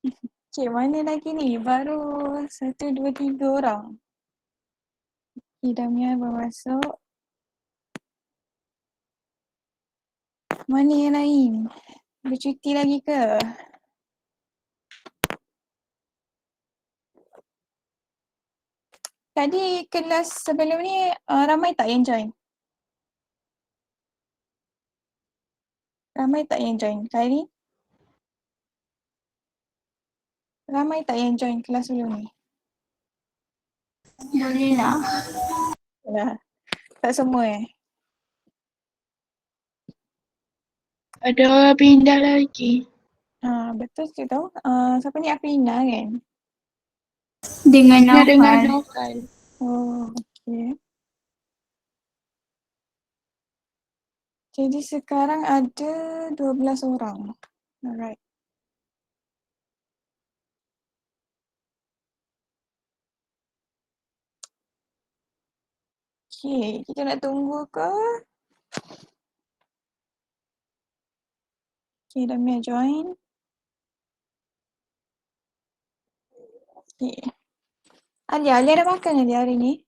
Okay, mana lagi ni? Baru 1, 2, 3 orang. Idamnya baru masuk. Mana yang lain? Bercuti lagi ke? Tadi kelas sebelum ni ramai tak yang join? Ramai tak yang join? Khairi? Ramai tak yang join kelas sebelum ni? Boleh lah. Dah. Tak semua Ada pindah lagi. Betul tu tau. Siapa ni Afrina kan? Dengan Nak dengar Nafal. Nofal. Oh, okay. Jadi sekarang ada 12 orang. Alright. Okay, kita nak tunggu ke? Okay, Damia join. Okay. Alia dah makan Alia hari ni?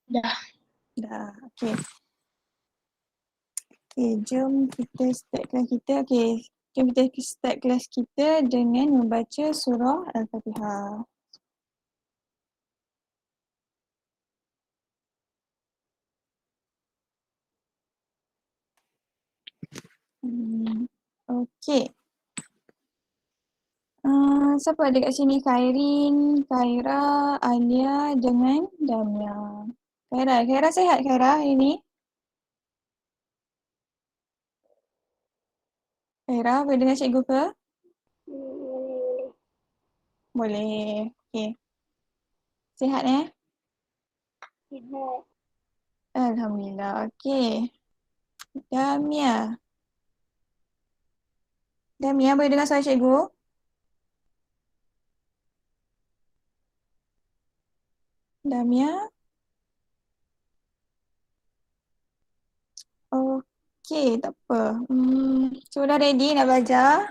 Dah. Dah, okay. Okay, jom kita start kelas kita. Okay, jom kita start kelas kita dengan membaca surah Al-Fatihah. Okay. Siapa ada kat sini? Khairin, Khaira, Alia dengan Damia. Khaira sihat Khaira hari ni? Khaira boleh dengar cikgu ke? Boleh. Okay. Sihat Sihat. Alhamdulillah. Okay. Damia. Damia boleh dengar suara cikgu? Damia? Okay, tak apa. So dah ready nak belajar?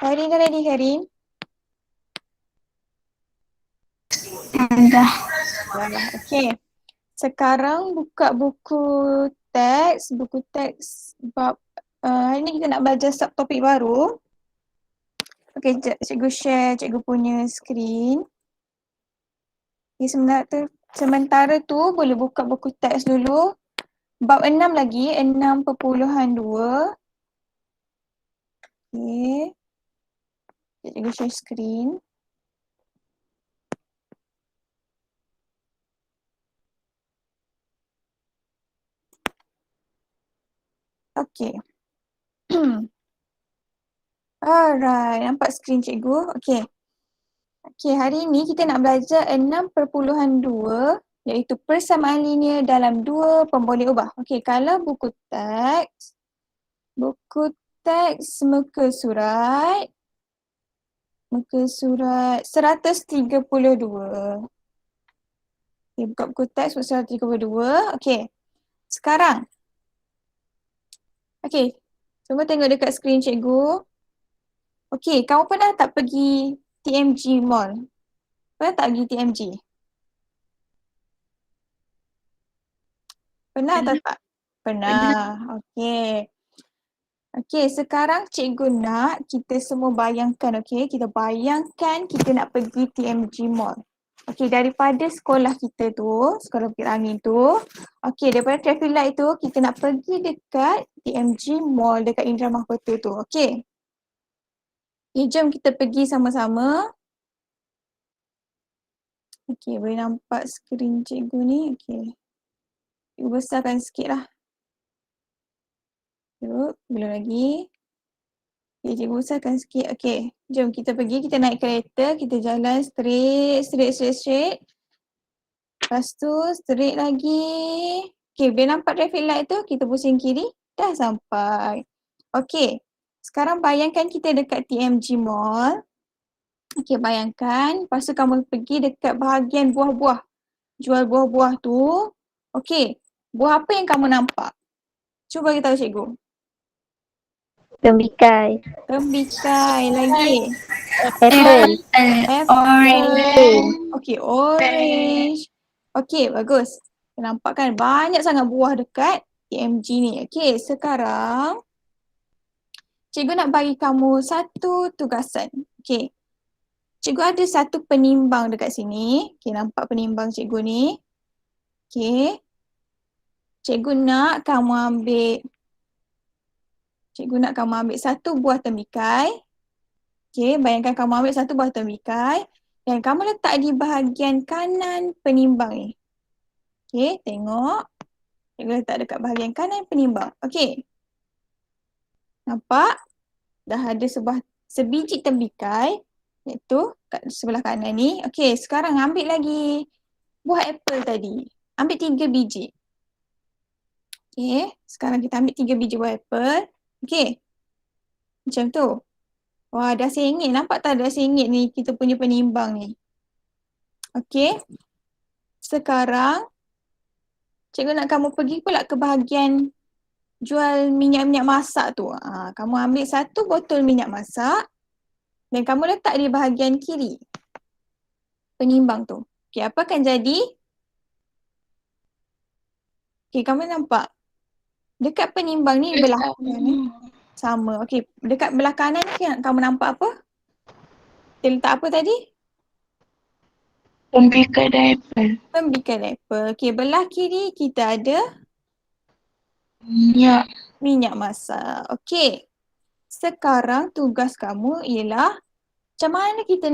Khairin dah ready Khairin? Dah. Dah. Okay. Sekarang buka buku teks bab hari ni kita nak belajar subtopik baru. Okay, cikgu share cikgu punya screen. Okay, sementara tu boleh buka buku teks dulu. Bab 6 lagi, 6.2. Okay. Cikgu share screen. Okay. Alright, nampak skrin cikgu? Okay. Okay, hari ni kita nak belajar 6.2 iaitu persamaan linear dalam dua pemboleh ubah. Okay, kalau buku teks muka surat 132. Okay, buka buku teks muka 132. Okay, sekarang. Okay, semua tengok dekat skrin cikgu. Okay, kamu pernah tak pergi TMG Mall? Pernah tak pergi TMG? Pernah atau tak? Pernah. Okay. Okay, sekarang cikgu nak kita semua bayangkan, okay? Kita bayangkan kita nak pergi TMG Mall. Okay, daripada sekolah kita tu, sekolah Bukit Angin tu, okay, daripada traffic light tu, kita nak pergi dekat TMG Mall, dekat Indra Mahkota tu, okay? Okay, jom kita pergi sama-sama. Okay, boleh nampak skrin cikgu ni, okay. Cikgu besarkan sikit lah. Yuk, belum lagi. Okay, cikgu besarkan sikit. Okay, jom kita pergi, kita naik kereta, kita jalan straight. Lepas tu, straight lagi. Okay, bila nampak traffic light tu, kita pusing kiri, dah sampai. Okay, sekarang bayangkan kita dekat TMG Mall. Okay, bayangkan. Lepas tu kamu pergi dekat bahagian buah-buah. Jual buah-buah tu. Okay, buah apa yang kamu nampak? Cuba bagi tahu cikgu. Tembikai. Tembikai. Lagi. Apple. Apple. Okay, orange. Okay, bagus. Nampak kan banyak sangat buah dekat KMG ni. Okay, sekarang cikgu nak bagi kamu satu tugasan. Okay. Cikgu ada satu penimbang dekat sini. Okay, nampak penimbang cikgu ni. Okay. Cikgu nak kamu ambil satu buah tembikai. Okay, bayangkan kamu ambil satu buah tembikai dan kamu letak di bahagian kanan penimbang ni. Okay, tengok. Cikgu letak dekat bahagian kanan penimbang. Okay. Nampak? Dah ada sebiji tembikai iaitu kat sebelah kanan ni. Okay, sekarang ambil lagi buah apple tadi. Ambil 3 biji. Okay, sekarang kita ambil 3 biji buah apple. Okay. Macam tu. Wah, dah sengit. Nampak tak dah sengit ni kita punya penimbang ni. Okay. Sekarang, cikgu nak kamu pergi pula ke bahagian jual minyak-minyak masak tu. Kamu ambil satu botol minyak masak dan kamu letak di bahagian kiri penimbang tu. Okay, apa akan jadi? Okay, kamu nampak? Dekat penimbang ni belah kanan. Sama. Okay, dekat belah kanan ni kamu nampak apa? Kita letak apa tadi? Tembikai dan apple. Tembikai apple. Okay, belah kiri kita ada Minyak. minyak masak. Okay. Sekarang tugas kamu ialah macam mana kita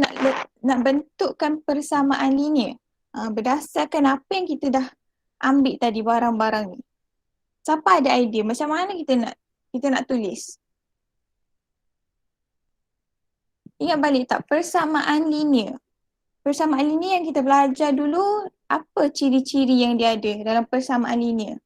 nak bentukkan persamaan linear. Berdasarkan apa yang kita dah ambil tadi barang-barang ni. Siapa ada idea macam mana kita nak tulis? Ingat balik tak persamaan linear? Persamaan linear yang kita belajar dulu, apa ciri-ciri yang dia ada dalam persamaan linear?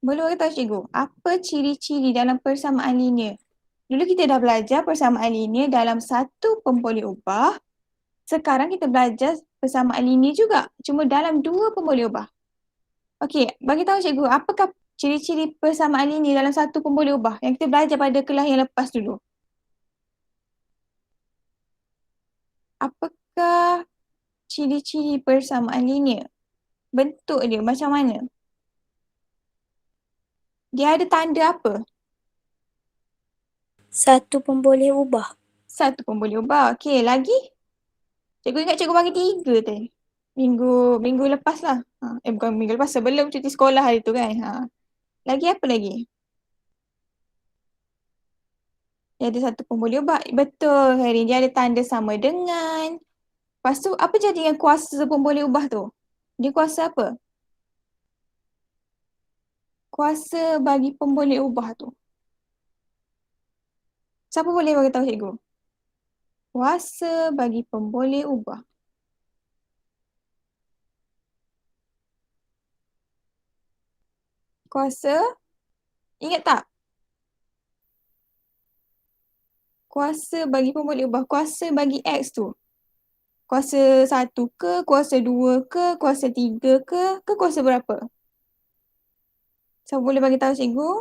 Boleh bagi tahu cikgu, apa ciri-ciri dalam persamaan linear? Dulu kita dah belajar persamaan linear dalam satu pemboleh ubah. Sekarang kita belajar persamaan linear juga, cuma dalam dua pemboleh ubah. Okey, bagi tahu cikgu, apakah ciri-ciri persamaan linear dalam satu pemboleh ubah yang kita belajar pada kelas yang lepas dulu? Apakah ciri-ciri persamaan linear? Bentuk dia macam mana? Dia ada tanda apa? Satu pemboleh ubah. Satu pemboleh ubah. Okey, lagi? Cikgu ingat cikgu bagi 3 tadi. Minggu lepas lah. Bukan minggu lepas, sebelum cuti sekolah hari tu kan. Lagi apa lagi? Dia ada satu pemboleh ubah. Betul, Hari. Dia ada tanda sama dengan. Lepas tu, apa jadi dengan kuasa pemboleh ubah tu? Dia kuasa apa? Kuasa bagi pemboleh ubah tu. Siapa boleh bagi tahu cikgu? Kuasa bagi pemboleh ubah. Kuasa, ingat tak? Kuasa bagi pemboleh ubah, kuasa bagi X tu. Kuasa 1 ke, kuasa 2 ke, kuasa 3 ke kuasa berapa? Siapa boleh bagi tahu cikgu?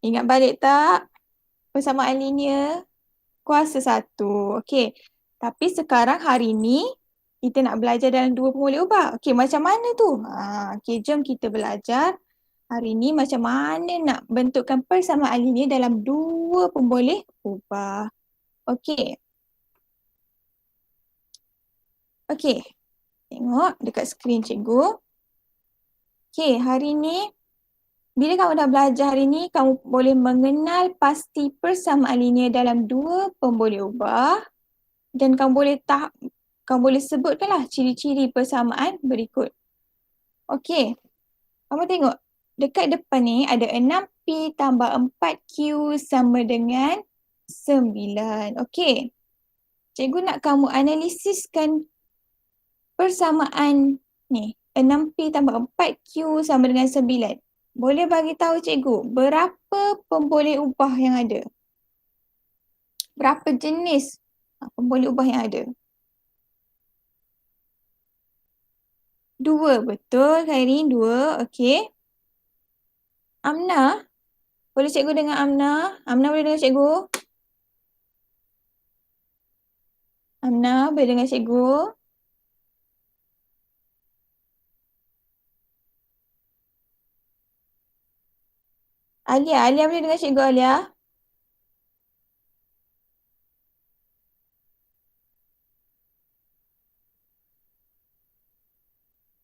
Ingat balik tak? Persamaan linear, kuasa 1. Okey. Tapi sekarang hari ni, kita nak belajar dalam dua pemboleh ubah. Okey, macam mana tu? Okey, jom kita belajar hari ni macam mana nak bentukkan persamaan linear dalam dua pemboleh ubah. Okey. Okey. Tengok dekat skrin cikgu. Okey, hari ni bila kamu dah belajar hari ni, kamu boleh mengenal pasti persamaan linear dalam dua pemboleh ubah dan kamu boleh sebutkanlah ciri-ciri persamaan berikut. Okey. Kamu tengok dekat depan ni ada 6P tambah 4Q sama dengan 9. Okey. Cikgu nak kamu analisiskan persamaan ni. 6P tambah 4Q sama dengan 9. Boleh bagi tahu cikgu berapa pemboleh ubah yang ada? Berapa jenis pemboleh ubah yang ada? 2. Betul, Khairin. 2. Okey. Amna. Boleh cikgu dengar Amna? Amna boleh dengar cikgu? Amna boleh dengar cikgu? Alia. Alia boleh dengar cikgu, Alia?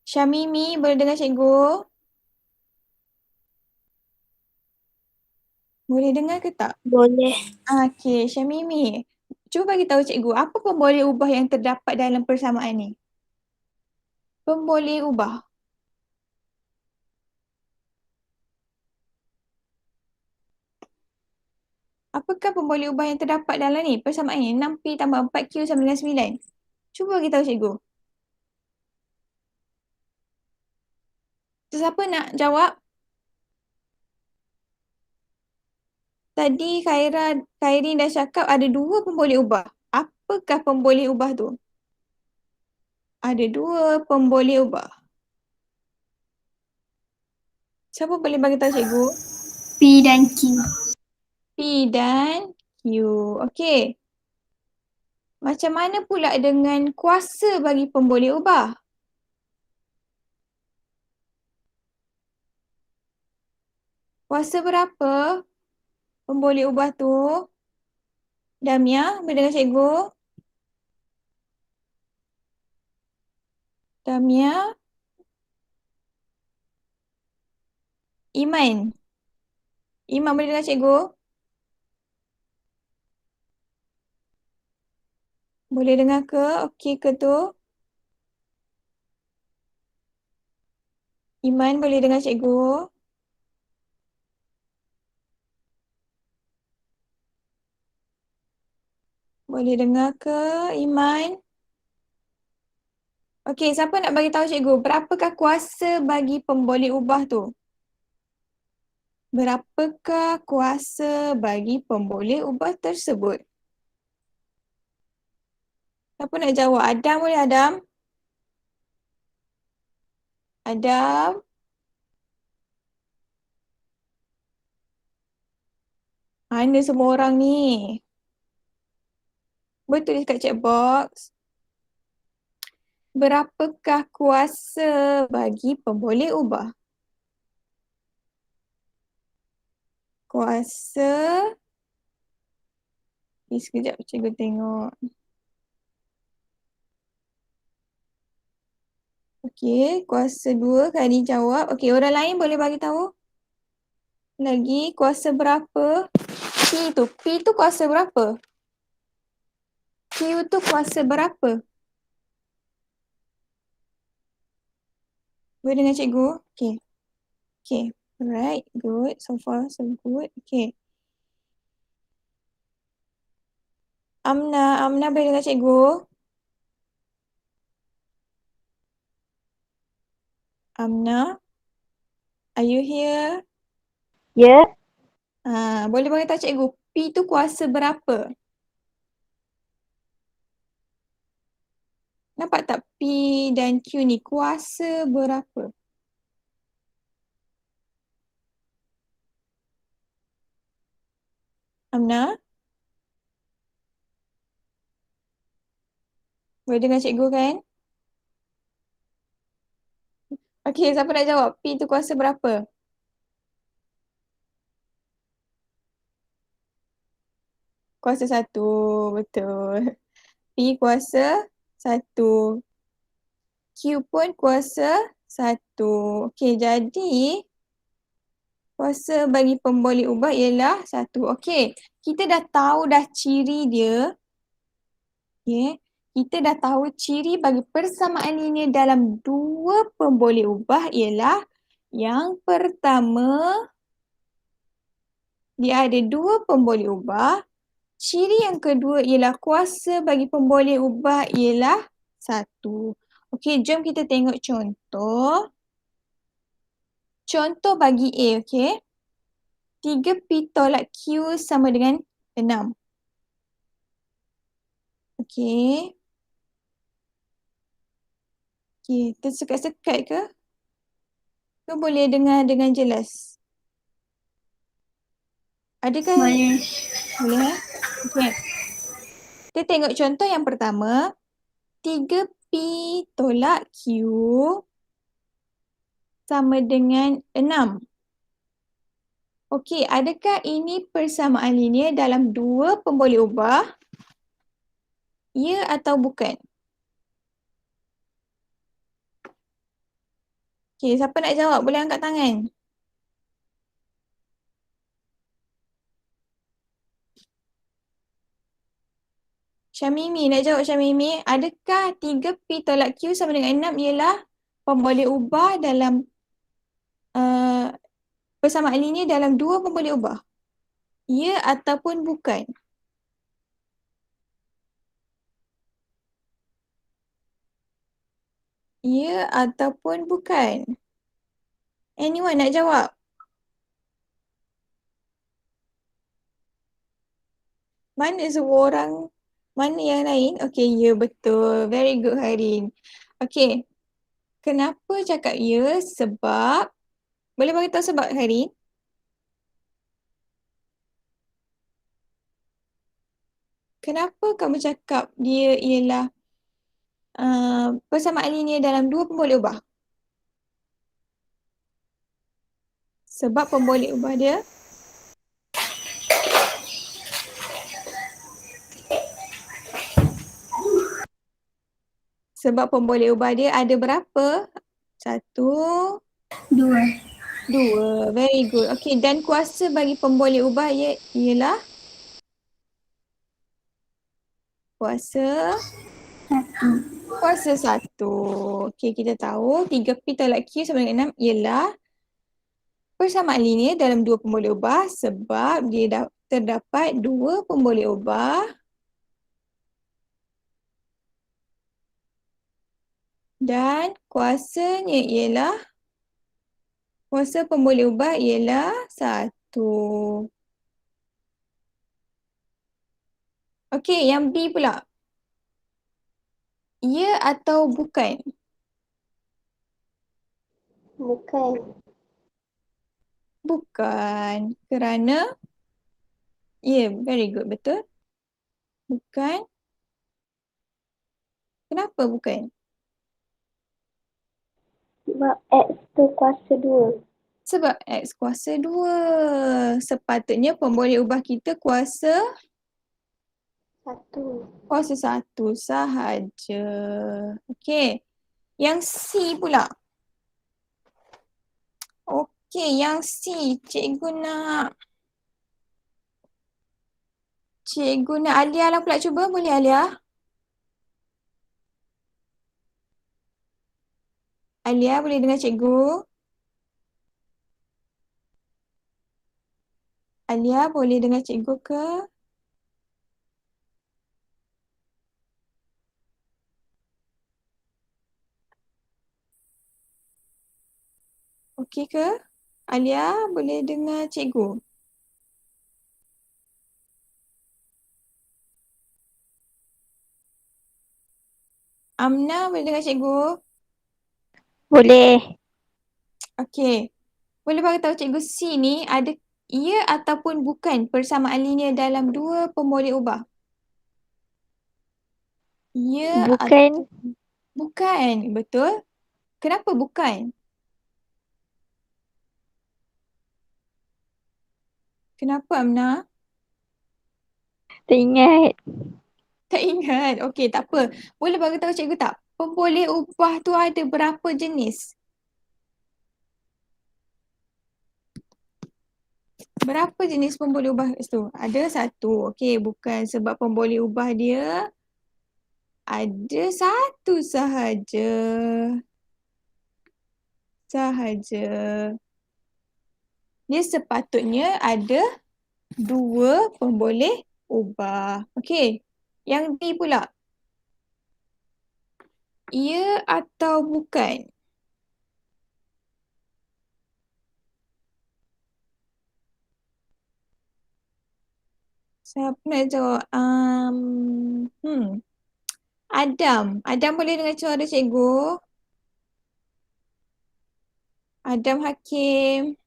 Syamimi boleh dengar cikgu? Boleh dengar ke tak? Boleh. Okey, Syamimi. Cuba bagi tahu cikgu, apa pemboleh ubah yang terdapat dalam persamaan ni? Pemboleh ubah. Apakah pemboleh ubah yang terdapat dalam ni? Persamaan ni 6P tambah 4Q sama dengan 9. Cuba bagi tahu cikgu. Siapa nak jawab? Tadi Khairin dah cakap ada 2 pemboleh ubah. Apakah pemboleh ubah tu? Ada 2 pemboleh ubah. Siapa boleh bagi tahu cikgu? P dan Q. P dan Q. Okey. Macam mana pula dengan kuasa bagi pemboleh ubah? Kuasa berapa pemboleh ubah tu? Damia, boleh dengar cikgu? Damia? Iman? Iman boleh dengar cikgu? Boleh dengar ke? Okey ke tu? Iman boleh dengar cikgu? Boleh dengar ke Iman? Okey, siapa nak bagi tahu cikgu berapakah kuasa bagi pemboleh ubah tu? Berapakah kuasa bagi pemboleh ubah tersebut? Siapa nak jawab? Adam boleh Adam? Adam? Mana semua orang ni? Betul dekat chat box. Berapakah kuasa bagi pemboleh ubah? Kuasa. Sekejap cikgu tengok. Okey, kuasa 2 Khani jawab. Okey, orang lain boleh bagi tahu? Lagi kuasa berapa? P tu kuasa berapa? Q tu kuasa berapa? Boleh dengar cikgu? Okey. Okey. Alright, good. So far, so good. Okey. Amna boleh dengar cikgu? Amna? Are you here? Ya. Boleh bagi tahu cikgu, P tu kuasa berapa? Nampak tak P dan Q ni kuasa berapa? Amna? Boleh dengar cikgu kan? Okey, siapa nak jawab? P tu kuasa berapa? Kuasa 1, betul. P kuasa 1. Q pun kuasa 1. Okey, jadi kuasa bagi pemboleh ubah ialah 1. Okey, kita dah tahu dah ciri dia. Okey, kita dah tahu ciri bagi persamaan linear dalam 2 pemboleh ubah ialah yang pertama, dia ada 2 pemboleh ubah. Ciri yang kedua ialah kuasa bagi pemboleh ubah ialah 1. Okey, jom kita tengok contoh. Contoh bagi A, okey. 3P tolak Q sama dengan 6. Okey. Okey, tersekat-sekat ke? Ke boleh dengar dengan jelas? Adakah Boleh. boleh Okey. Kita tengok contoh yang pertama. 3P tolak Q sama dengan 6. Okey, adakah ini persamaan linear dalam dua pemboleh ubah? Ya atau bukan? Okey, siapa nak jawab? Boleh angkat tangan. Syamimi, nak jawab Syamimi. Adakah 3P tolak Q sama dengan 6 ialah pemboleh ubah dalam persamaan linear dalam dua pemboleh ubah? Ya ataupun bukan? Ya ataupun bukan? Anyone nak jawab? Mana semua orang? Mana yang lain? Okey, ya betul. Very good Harin. Okey. Kenapa cakap ya? Sebab boleh bagi tahu sebab Harin? Kenapa kamu cakap dia ialah persamaan linear dalam dua pemboleh ubah? Sebab pemboleh ubah dia ada berapa? Satu, Dua. dua. Very good. Okey, dan kuasa bagi pemboleh ubah ialah kuasa Satu. kuasa satu. Okey, kita tahu 3P tolak Q sama dengan 6 ialah persamaan linear dalam dua pemboleh ubah sebab dia terdapat dua pemboleh ubah dan kuasa pemboleh ubah ialah satu. Okey, yang B pula. Ya atau bukan? Bukan. Bukan. Kerana very good. Betul. Bukan. Kenapa bukan? Sebab X tu kuasa 2. Sebab X kuasa 2. Sepatutnya pemboleh ubah kita kuasa 1. kuasa 1 sahaja. Okey. Yang C pula. Okey, yang C. Cikgu nak Alia lah pula cuba. Boleh Alia? Alia boleh dengar cikgu? Alia boleh dengar cikgu ke? Okey ke? Alia boleh dengar cikgu? Amna boleh dengar cikgu? Boleh. Okey. Boleh bagi tahu cikgu C ni ada ya ataupun bukan persamaan linear dalam dua pemboleh ubah? Ya Bukan. atau bukan? Betul? Kenapa bukan? Kenapa Amna? Tak ingat. Tak ingat. Okey, tak apa. Boleh bagi tahu cikgu tak? Pemboleh ubah tu ada berapa jenis? Berapa jenis pemboleh ubah tu? Ada satu. Okey, bukan sebab pemboleh ubah dia ada satu sahaja. Dia sepatutnya ada dua pemboleh ubah. Okey. Yang B pula. Ya atau bukan? Siapa nak jawab? Adam. Adam boleh dengar suara cikgu? Adam Hakim.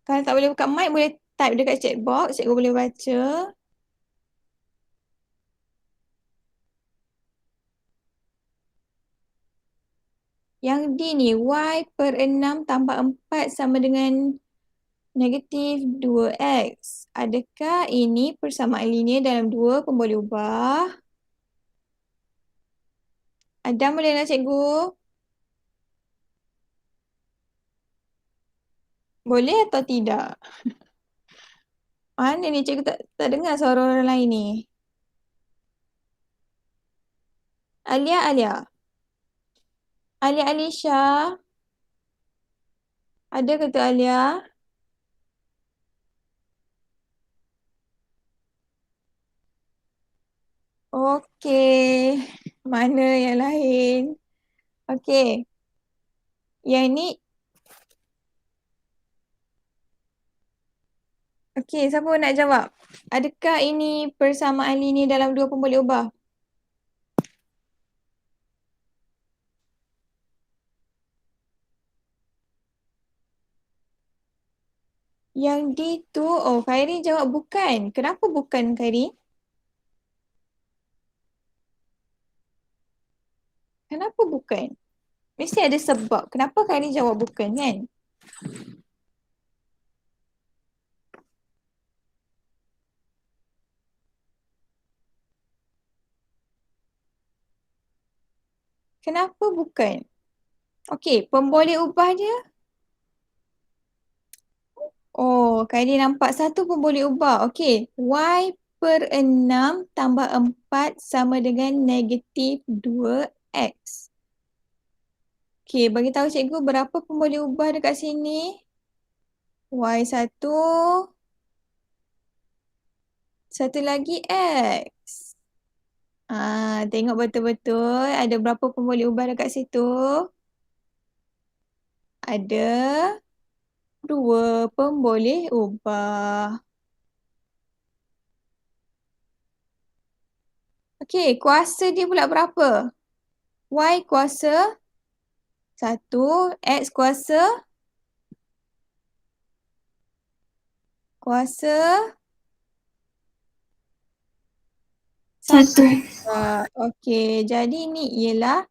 Kalau tak boleh buka mic, boleh type dekat chat box. Cikgu boleh baca. Yang D ni, Y per 6 tambah 4 sama dengan negatif 2X. Adakah ini persamaan linear dalam dua pemboleh ubah? Adam boleh nak cikgu? Boleh atau tidak? Mana ni cikgu tak dengar suara orang lain ni. Alia. Alia Alisha. Ada ke tu Alia? Okey. Mana yang lain? Okey. Yang ni. Okey, siapa nak jawab? Adakah ini persamaan linear dalam dua pemboleh ubah? Yang D tu, oh Khairi jawab bukan. Kenapa bukan Khairi? Kenapa bukan? Mesti ada sebab. Kenapa Khairi jawab bukan kan? Kenapa bukan? Okey, pemboleh ubah dia. Oh, Khairi nampak satu pemboleh ubah. Okey, Y per 6 tambah 4 sama dengan negatif 2X. Okey, bagi tahu cikgu berapa pemboleh ubah dekat sini? Y1, satu lagi X. Tengok betul-betul ada berapa pemboleh ubah dekat situ? Ada 2 pemboleh ubah. Okey, kuasa dia pula berapa? Y kuasa 1, X kuasa 1. Okey, jadi ni ialah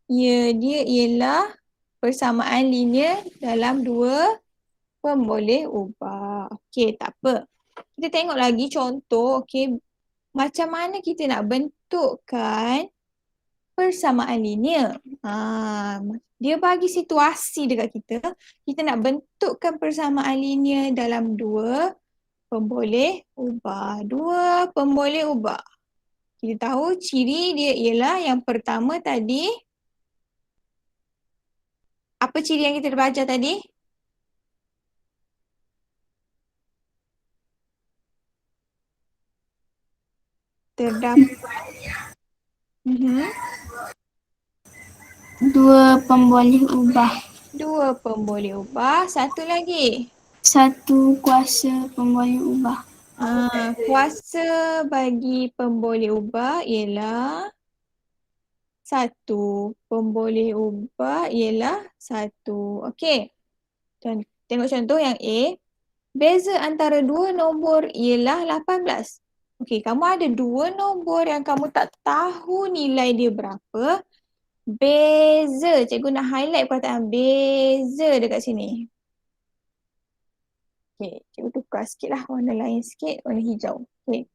dia ialah persamaan linear dalam dua pemboleh ubah. Okey, tak apa. Kita tengok lagi contoh, okey. Macam mana kita nak bentukkan persamaan linear? Dia bagi situasi dekat kita. Kita nak bentukkan persamaan linear dalam dua pemboleh ubah. Dua pemboleh ubah. Kita tahu ciri dia ialah yang pertama tadi. Apa ciri yang kita dah baca tadi? Terdapat 2 pemboleh ubah. 2 pemboleh ubah. Satu lagi. 1 kuasa pemboleh ubah. Kuasa bagi pemboleh ubah ialah 1. Pemboleh ubah ialah 1. Okey. Dan tengok contoh yang A. Beza antara dua nombor ialah 18. Okey, kamu ada dua nombor yang kamu tak tahu nilai dia berapa. Beza. Cikgu nak highlight perkataan beza dekat sini. Okey, cikgu tukar sikit lah warna lain sikit, warna hijau. Okey.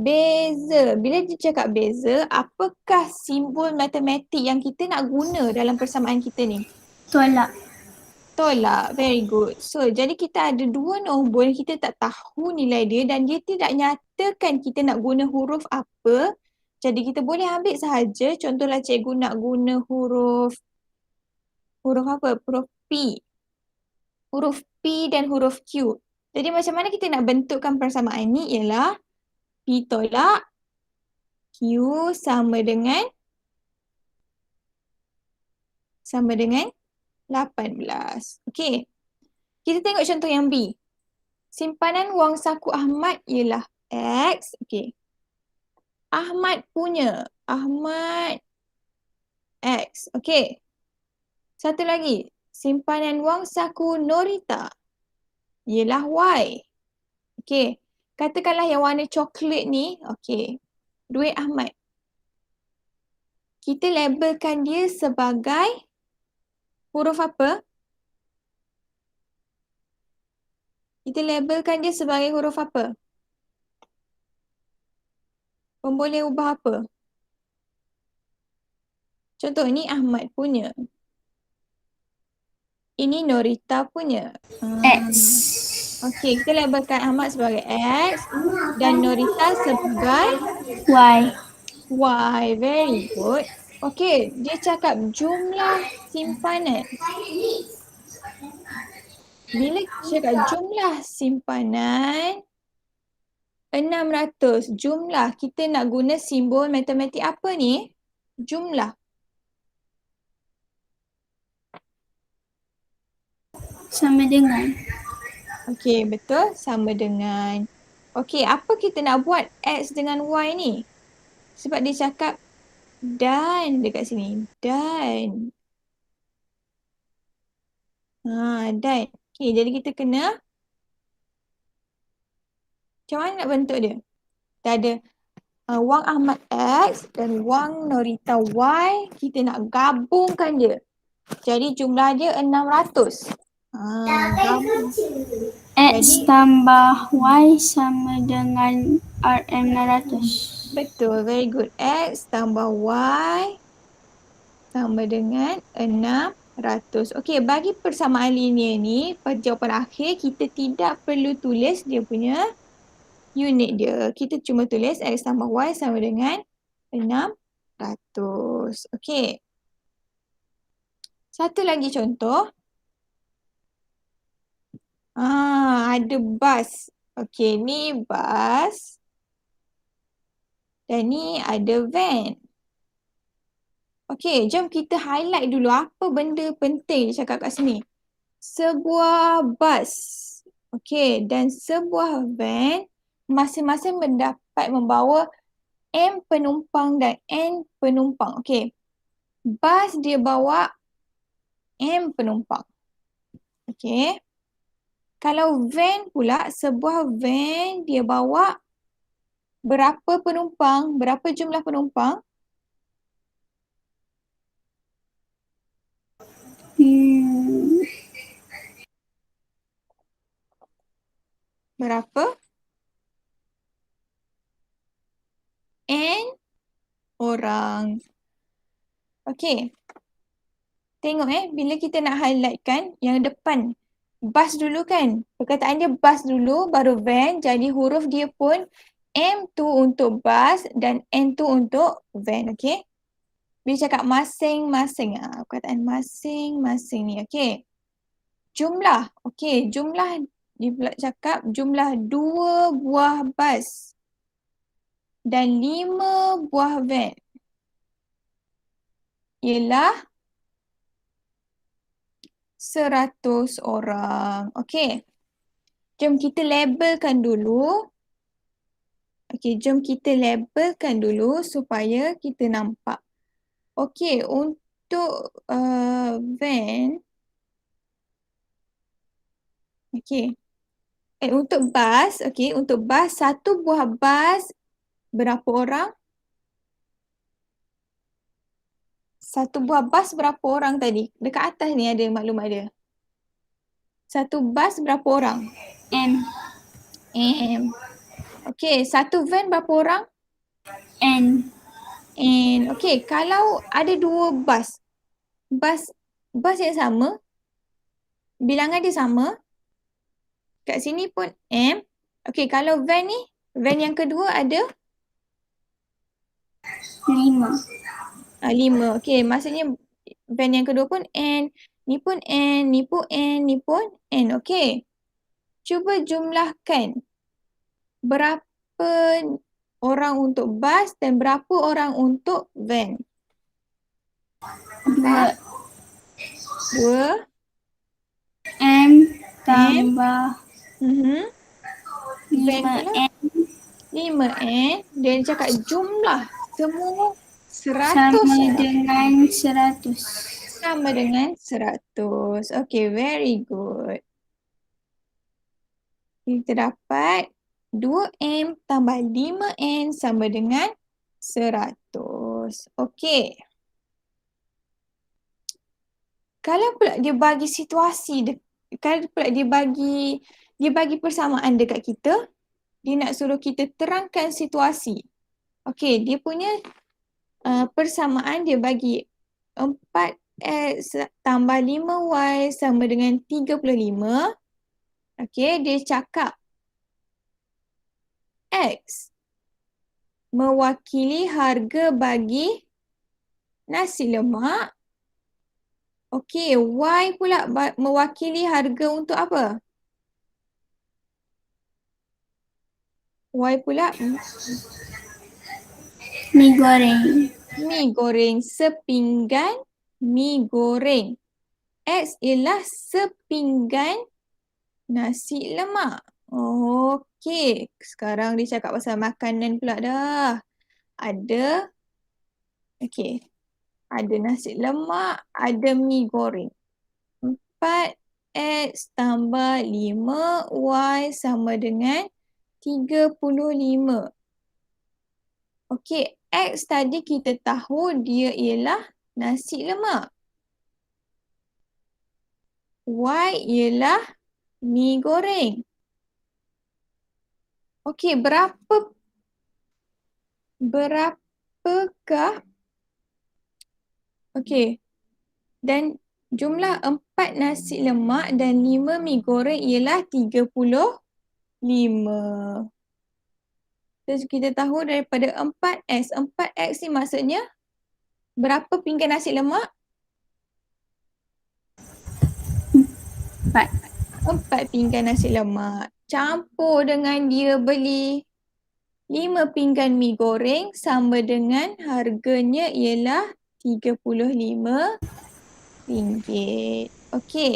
Beza. Bila dia cakap beza, apakah simbol matematik yang kita nak guna dalam persamaan kita ni? Tolak. Tolak. Very good. So, jadi kita ada dua nombor yang kita tak tahu nilai dia dan dia tidak nyatakan kita nak guna huruf apa. Jadi kita boleh ambil sahaja. Contohlah cikgu nak guna huruf apa? Huruf P. Huruf P dan huruf Q. Jadi macam mana kita nak bentukkan persamaan ni ialah P tolak Q sama dengan 18. Okey. Kita tengok contoh yang B. Simpanan wang saku Ahmad ialah X. Okey. Ahmad punya. Ahmad X. Okey. Satu lagi. Simpanan wang saku Norita ialah Y. Okey. Katakanlah yang warna coklat ni, okey. Duit Ahmad. Kita labelkan dia sebagai huruf apa? Kita labelkan dia sebagai huruf apa? Pemboleh ubah apa? Contoh ni Ahmad punya. Ini Norita punya. X. Okey, kita labelkan Ahmad sebagai X dan Norita sebagai Y. Y. Very good. Okey, dia cakap jumlah simpanan. Bila cakap jumlah simpanan 600, jumlah kita nak guna simbol matematik apa ni? Jumlah. Sama dengan. Okey, betul. Sama dengan. Okey, apa kita nak buat X dengan Y ni? Sebab dia cakap dan dekat sini. Dan. Dan. Okey, jadi kita kena macam mana nak bentuk dia? Kita ada wang Ahmad X dan wang Norita Y. Kita nak gabungkan dia. Jadi jumlah dia 600. Gabung. X tambah Y sama dengan RM600. Betul, very good. X tambah Y sama dengan 600. Okey, bagi persamaan linear ni, pada jawapan akhir kita tidak perlu tulis dia punya unit dia. Kita cuma tulis X tambah Y sama dengan 600. Okey. Satu lagi contoh. Ada bas. Okey, ni bas. Dan ni ada van. Okey, jom kita highlight dulu apa benda penting dia cakap kat sini. Sebuah bas. Okey, dan sebuah van masing-masing mendapat membawa M penumpang dan N penumpang. Okey. Bas dia bawa M penumpang. Okey. Kalau van pula, sebuah van dia bawa berapa penumpang? Berapa jumlah penumpang? Berapa? N orang. Okey. Tengok bila kita nak highlightkan yang depan. Bas dulu kan. Perkataan dia bas dulu baru van. Jadi huruf dia pun M tu untuk bas dan N tu untuk van. Okey. Bila cakap masing-masing. Perkataan masing-masing ni. Okey. Jumlah. Okey. Jumlah. Dia pula cakap jumlah 2 buah bas dan 5 buah van ialah 100 orang. Okey. Jom kita labelkan dulu. Okey, jom kita labelkan dulu supaya kita nampak. Okey, untuk van. Okey. Untuk bas, okey, untuk bas, satu buah bas berapa orang? Satu buah bas berapa orang tadi? Dekat atas ni ada maklumat dia. Satu bas berapa orang? M. M. Okey, satu van berapa orang? N. N. Okey, kalau ada dua bas yang sama, bilangan dia sama. Kat sini pun M. Okey, kalau van ni, van yang kedua ada? 5. 5. Okey, maksudnya van yang kedua pun N. Ni pun N, ni pun N, ni pun N. Okey. Cuba jumlahkan berapa orang untuk bas dan berapa orang untuk van. 2. M tambah 5N 5N. Dia cakap jumlah semua 100 sama orang. dengan 100. sama dengan 100. Okay, very good. Kita dapat 2M tambah 5N sama dengan 100. Okay. Kalau pula dia bagi situasi, kalau pula dia bagi persamaan dekat kita, dia nak suruh kita terangkan situasi. Okay, dia punya persamaan dia bagi 4X tambah 5Y sama dengan 35. Okay, dia cakap X mewakili harga bagi nasi lemak. Okay, Y pula mewakili harga untuk apa? Y pula Mi goreng. mi goreng, sepinggan mi goreng. X ialah sepinggan nasi lemak. Okey, sekarang dia cakap pasal makanan pula dah. Ada, okey, ada nasi lemak, ada mi goreng. 4X tambah 5Y sama dengan 35. Okey, X tadi kita tahu dia ialah nasi lemak. Y ialah mi goreng. Okey, berapakah? Okey, dan jumlah 4 nasi lemak dan 5 mi goreng ialah 35. Terus kita tahu daripada 4X. 4X ni maksudnya berapa pinggan nasi lemak? 4. 4 pinggan nasi lemak. Campur dengan dia beli 5 pinggan mi goreng sama dengan harganya ialah RM35. Okey.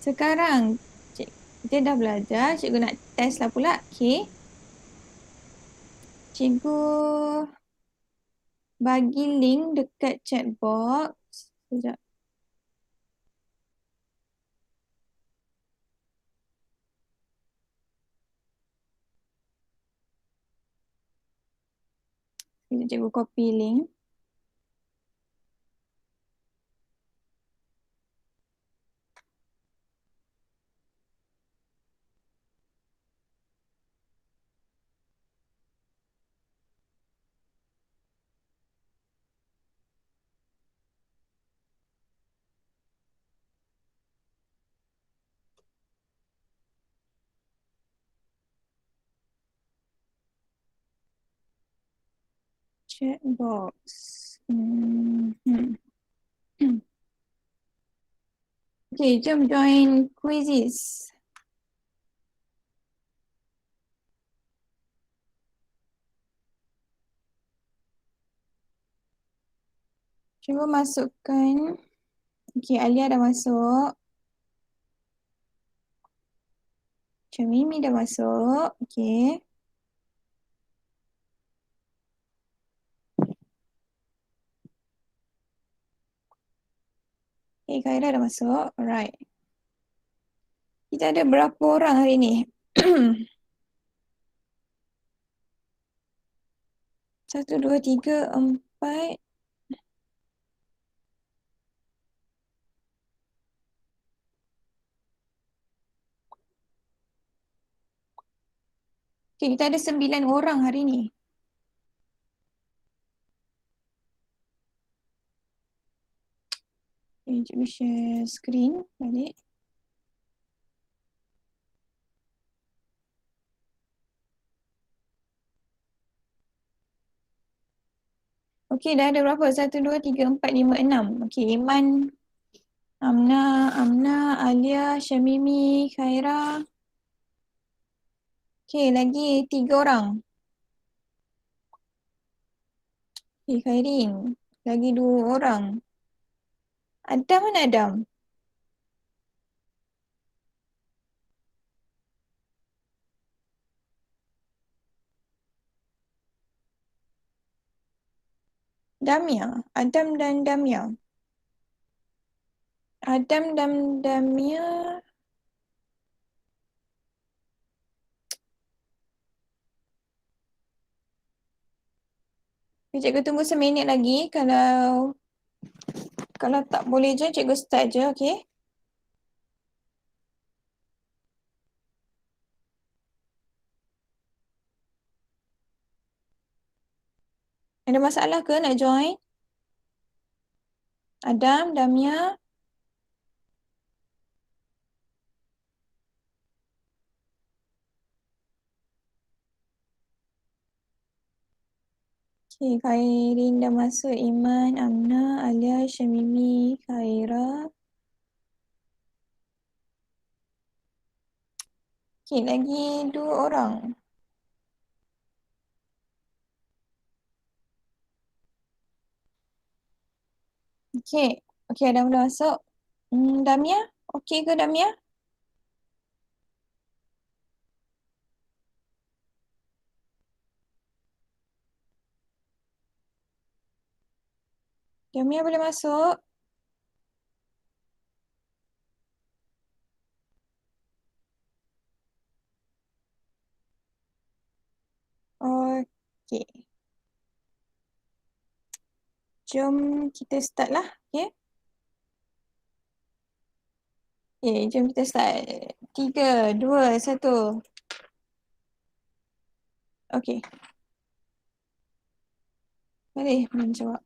Sekarang kita dah belajar. Cikgu nak test lah pula. Okey. Cikgu bagi link dekat chat box. Sekejap. Cikgu copy link. Chat box. Okay, jom join quizzes. Cuba masukkan. Okay, Alia dah masuk. Cik Mimi dah masuk. Okay. Okay, Khaira dah masuk. Alright. Kita ada berapa orang hari ni? 1, 2, 3, 4. Okay, kita ada 9 orang hari ni. Okay, cikgu share screen balik. Okay, dah ada berapa? 1, 2, 3, 4, 5, 6. Okay, Iman, Amna, Alia, Syamimi, Khaira. Okay, lagi 3 orang. Okay, Khairin. Lagi 2 orang. Adam mana Adam? Damia. Adam dan Damia. Adam dan Damia. Okay, cikgu tunggu seminit lagi. Kalau tak boleh je, cikgu start je, okay? Ada masalah ke nak join? Adam, Damia. Okay, Khairin dah masuk. Iman, Amna, Alia, Syamimi, Khaira. Okay, lagi 2 orang. Okay, okay, Adam dah masuk. Damia, okay ke Damia? Damia boleh masuk? Okay. Jom kita start lah, okay? Okay, jom kita start. 3, 2, 1. Okay, boleh menjawab.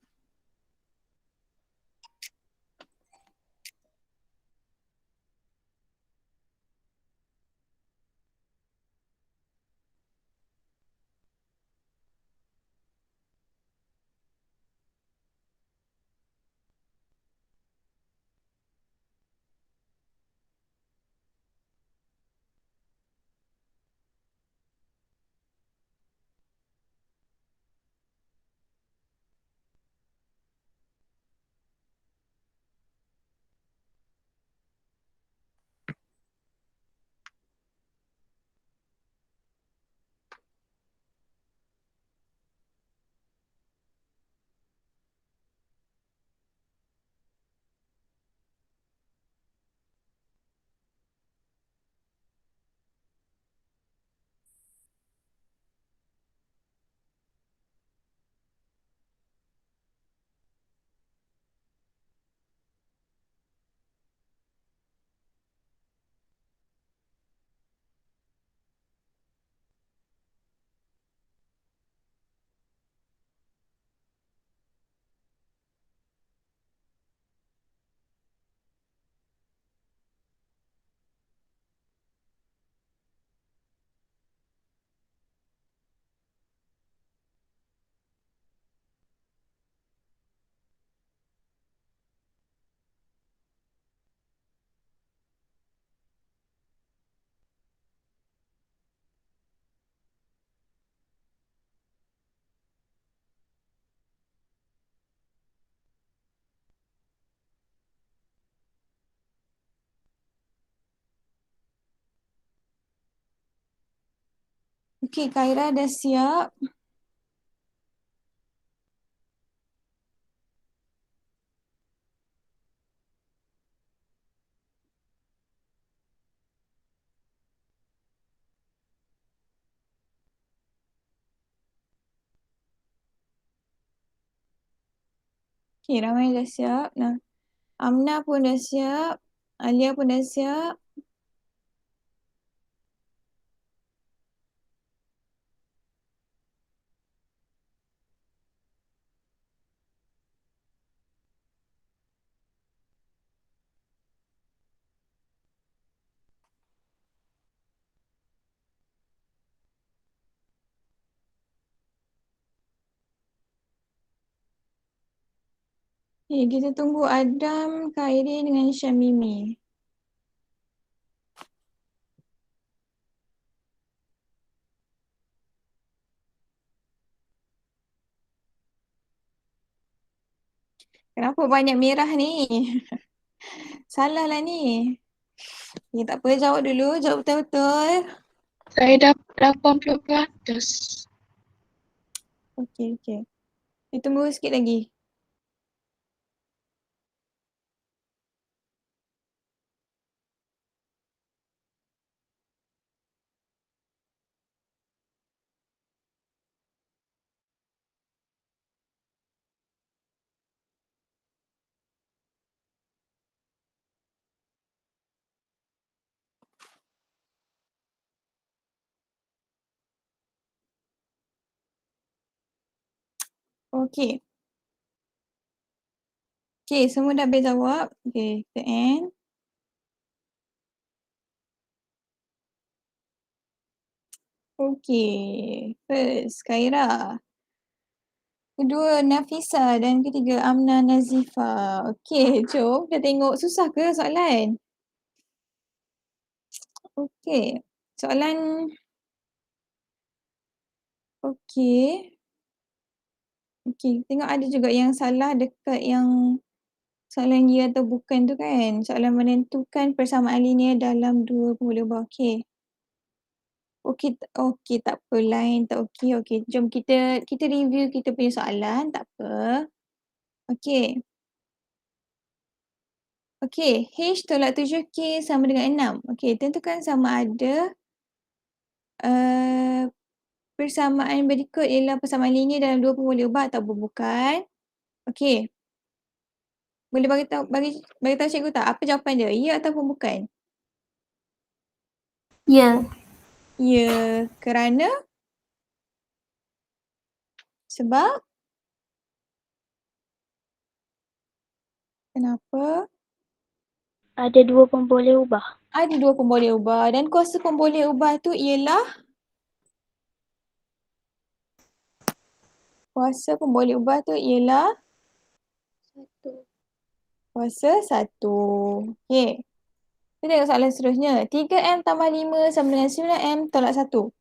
Okay, Khaira dah siap. Okay, ramai dah siap. Nah, Amna pun dah siap. Alia pun dah siap. Okay, kita tunggu Adam, Khairin dengan Syamimi. Kenapa banyak merah ni? Salah lah ni. Okay, tak apa, jawab dulu. Jawab betul-betul. Saya dapat 80%. Okay, okay. Kita tunggu sikit lagi. Okey. Okey, semua dah habis jawab. Okey, kita end. Okey. First, Khaira. Kedua, Nafisa. Dan ketiga, Amna Nazifa. Okey, jom kita tengok susah ke soalan? Okey. Soalan. Okey. Okey, tengok ada juga yang salah dekat yang soalan ya atau bukan tu kan. Soalan menentukan persamaan linear dalam dua pemboleh ubah. Okey. Okey, tak apa. Lain tak okey. Okey, jom kita review kita punya soalan. Tak apa. Okey. Okey, H tolak 7K sama dengan 6. Okey, tentukan sama ada persamaan berikut ialah persamaan linear dalam dua pemboleh ubah atau bukan. Okey. Boleh bagi tahu cikgu tak apa jawapan dia? Ya ataupun bukan? Ya. Ya, kerana sebab kenapa? Ada dua pemboleh ubah. Ada dua pemboleh ubah dan kuasa pemboleh ubah tu ialah Satu. kuasa 1. Okey. Kita tengok soalan seterusnya. 3M tambah 5 sama dengan 9M tolak 1.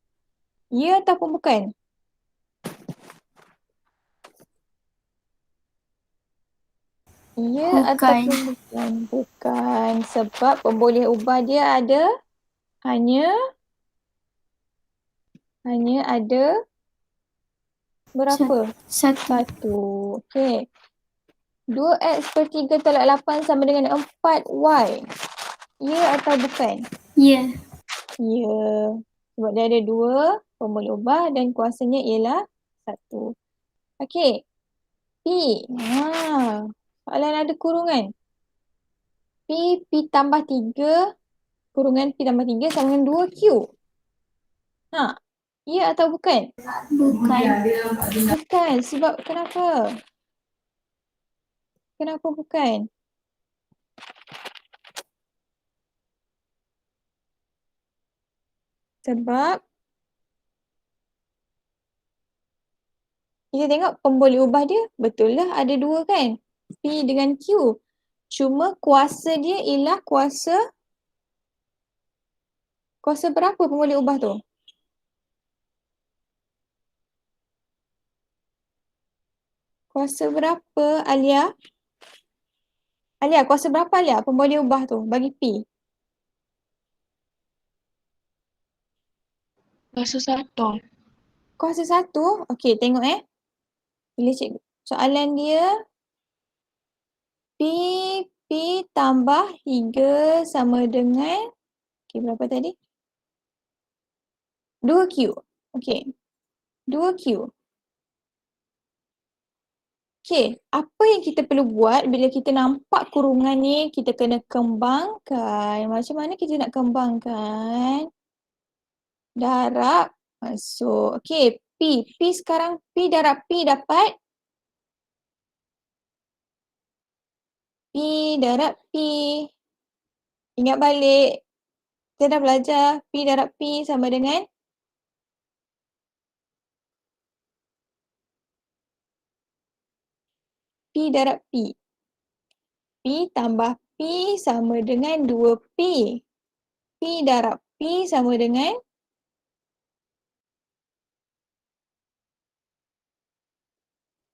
Ya ataupun bukan? Ya Bukan. ataupun bukan? Bukan. Sebab pemboleh ubah dia ada hanya ada berapa? Satu. 1. Okey. 2X per 3 tolak 8 sama dengan 4Y. Ya atau bukan? Ya. Ya. Sebab dia ada dua pemboleh ubah dan kuasanya ialah 1. Okey. P. Soalan ada kurungan. P tambah 3 kurungan P tambah 3 sama dengan 2Q. Ya atau bukan? Bukan. Bukan. Sebab kenapa? Kenapa bukan? Sebab kita tengok pemboleh ubah dia betul lah ada dua kan? P dengan Q. Cuma kuasa dia ialah kuasa berapa pemboleh ubah tu? Kuasa berapa Alia? Alia, kuasa berapa Alia pemboleh ubah tu bagi P? Kuasa 1. Kuasa 1. Okey, tengok Bila cikgu. Soalan dia P tambah 3 sama dengan berapa tadi? 2Q. Okey. 2Q. Okey, apa yang kita perlu buat bila kita nampak kurungan ni, kita kena kembangkan. Macam mana kita nak kembangkan? Darab masuk. Okey, P sekarang P darab P dapat P darab P. Ingat balik. Kita dah belajar P darab P sama dengan P darab P. P tambah P sama dengan 2P. P darab P sama dengan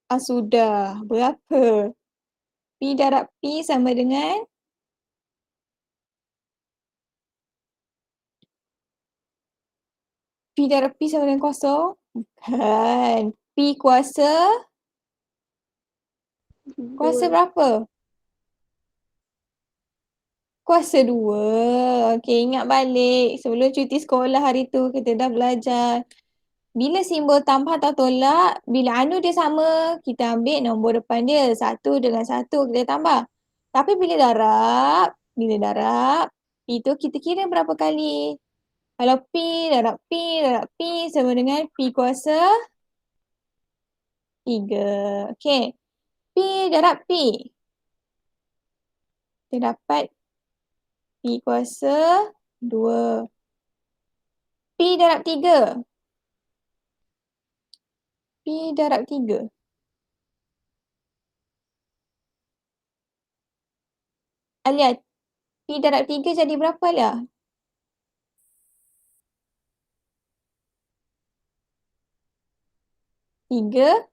sudah. Berapa? P darab P sama dengan P darab P sama dengan kosong? Bukan. P kuasa berapa? Kuasa 2. Okey, ingat balik. Sebelum cuti sekolah hari tu, kita dah belajar. Bila simbol tambah atau tolak, bila anu dia sama, kita ambil nombor depan dia. 1 dengan 1 kita tambah. Tapi bila darab, P tu kita kira berapa kali. Kalau P darab P sama dengan P kuasa 3. Okey. P darab P. Kita dapat P kuasa 2. P darab 3. P darab 3. Alia, P darab 3 jadi berapa Alia? Tiga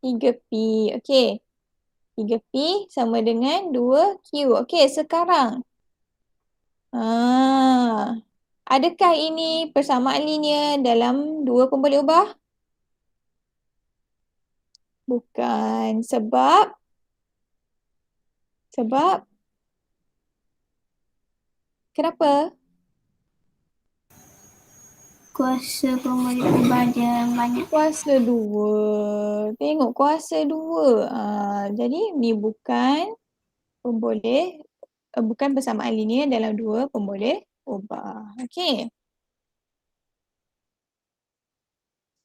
3P. Okey. 3P sama dengan 2Q. Okey, sekarang. Adakah ini persamaan linear dalam dua pemboleh ubah? Bukan. Sebab kenapa? Kuasa pemboleh ubah dia banyak. Kuasa 2. Tengok kuasa 2. Jadi ni bukan pemboleh, bukan persamaan linear dalam dua pemboleh ubah. Okey.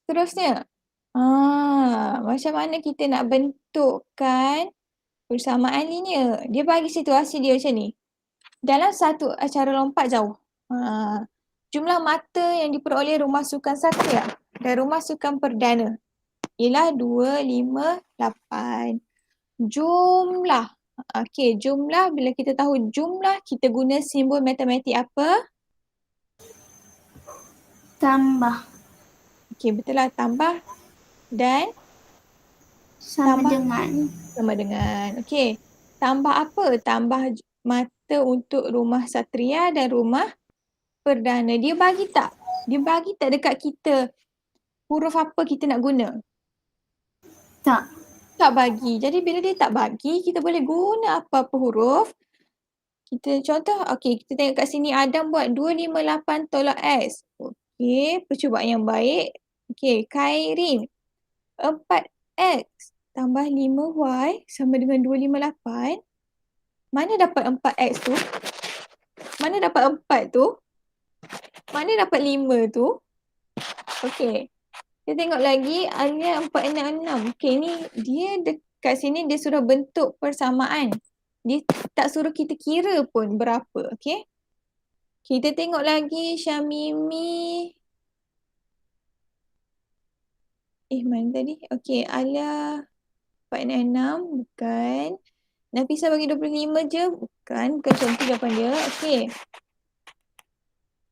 Seterusnya. Macam mana kita nak bentukkan persamaan linear? Dia bagi situasi dia macam ni. Dalam satu acara lompat jauh, jumlah mata yang diperoleh rumah sukan Satria dan rumah sukan Perdana ialah 2, 5, 8. Jumlah. Okey, jumlah, bila kita tahu jumlah, kita guna simbol matematik apa? Tambah. Okey, betul lah. Tambah dan Sama Tambah. dengan. sama dengan. Okey. Tambah apa? Tambah mata untuk rumah Satria dan rumah Perdana. Dia bagi tak? Dia bagi tak dekat kita huruf apa kita nak guna? Tak. Tak bagi. Jadi bila dia tak bagi, kita boleh guna apa-apa huruf. Kita contoh, okey, kita tengok kat sini Adam buat 258 tolak X. Okey, percubaan yang baik. Okey, Khairin 4X tambah 5Y sama dengan 258. Mana dapat 4X tu? Mana dapat 4 tu? Mana dapat 5 tu? Okey. Kita tengok lagi Alia 466. Okey, ni dia dekat sini dia suruh bentuk persamaan. Dia tak suruh kita kira pun berapa. Okey. Kita tengok lagi Syamimi. Mana tadi? Okey, Alia 466. Bukan. Nafisa bagi 25 je. Bukan macam tu jawapan dia. Okey.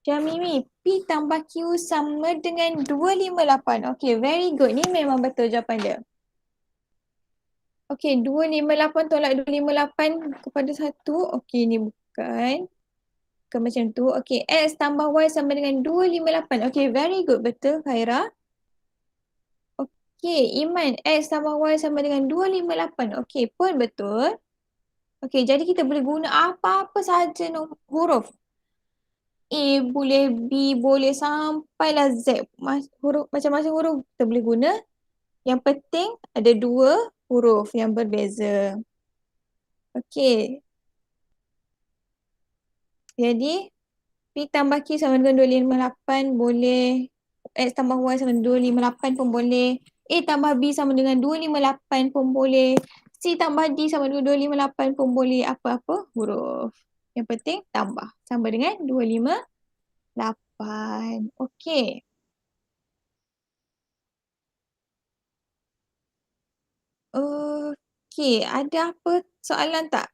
Syamimi, P tambah Q sama dengan 258. Okey, very good. Ni memang betul jawapan dia. Okey, 258 tolak 258 kepada 1. Okey, ni bukan. Bukan macam tu. Okey, X tambah Y sama dengan 258. Okey, very good. Betul, Khaira. Okey, Iman, X tambah Y sama dengan 258. Okey, pun betul. Okey, jadi kita boleh guna apa-apa sahaja huruf. A boleh, B boleh, sampailah Z. Huruf, macam-macam huruf kita boleh guna. Yang penting ada dua huruf yang berbeza. Okey. Jadi, P tambah Q sama dengan 258 boleh. X tambah Y sama dengan 258 pun boleh. A tambah B sama dengan 258 pun boleh. C tambah D sama dengan 258 pun boleh. Apa-apa huruf. Yang penting tambah. Sama dengan 258. Okey. Okey, ada apa soalan tak?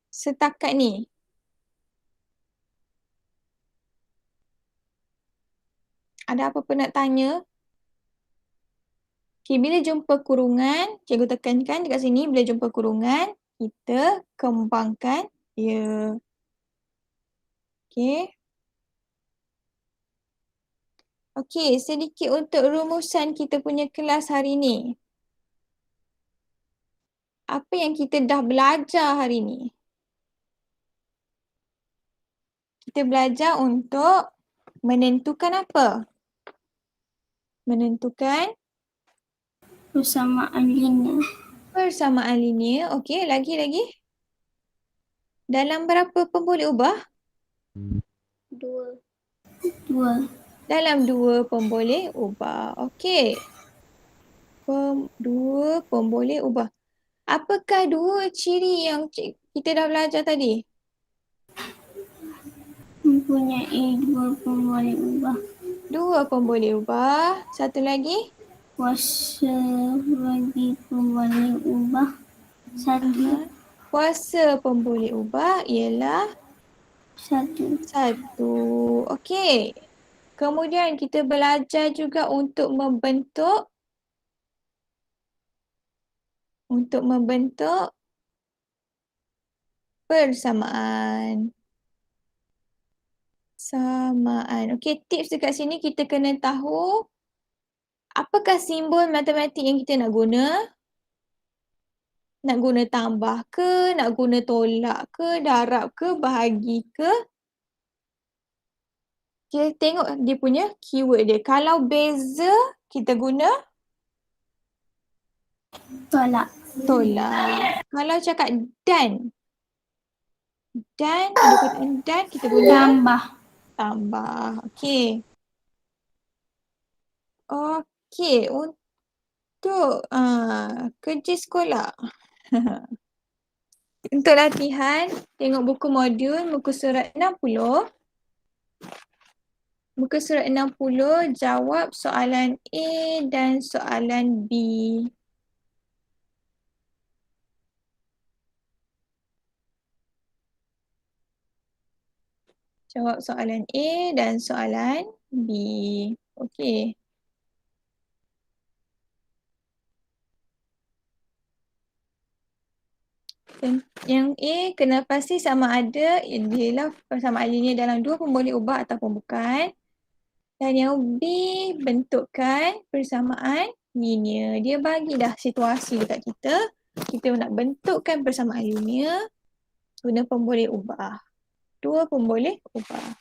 Setakat ni. Ada apa-apa nak tanya? Okey, bila jumpa kurungan, cikgu tekankan dekat sini, bila jumpa kurungan, kita kembangkan dia. Okey. Okey, sedikit untuk rumusan kita punya kelas hari ni. Apa yang kita dah belajar hari ni? Kita belajar untuk menentukan apa? Menentukan Persamaan linear. persamaan linear. Okey, lagi. Dalam berapa pemboleh ubah? 2. 2. dalam dua pemboleh ubah. Okey. Dua pemboleh ubah. Apakah dua ciri yang kita dah belajar tadi? Mempunyai dua pemboleh ubah. Dua pemboleh ubah. Satu lagi? Kuasa bagi pemboleh ubah. Satu. Kuasa pemboleh ubah ialah Satu. satu. Okey. Kemudian kita belajar juga untuk membentuk persamaan. Okey, tips dekat sini kita kena tahu apakah simbol matematik yang kita nak guna. Nak guna tambah ke, nak guna tolak ke, darab ke, bahagi ke. Kita tengok dia punya keyword dia. Kalau beza, kita guna Tolak. tolak. Kalau cakap dan, ada perkataan dan, kita guna Tambah. tambah. Okey. Okey, untuk kerja sekolah. Untuk latihan, tengok buku modul muka surat 60. Muka surat 60, jawab soalan A dan soalan B. Jawab soalan A dan soalan B. Okey. Yang A kena pasti sama ada ialah persamaan linear dalam dua pemboleh ubah ataupun bukan. Dan yang B bentukkan persamaan linear. Dia bagi dah situasi dekat kita. Kita nak bentukkan persamaan linear guna pemboleh ubah. Dua pemboleh ubah.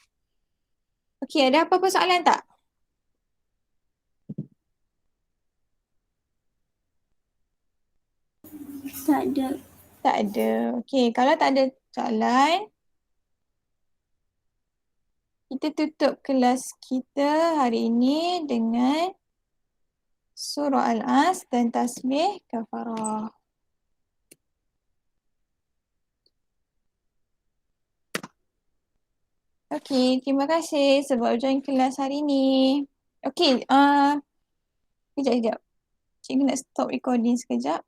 Okey, ada apa-apa soalan tak? Tak ada. Tak ada. Okey, kalau tak ada soalan, kita tutup kelas kita hari ini dengan surah Al-As dan tasbih kafarah. Okey, terima kasih sebab join kelas hari ini. Okey, kejap. Cikgu nak stop recording sekejap.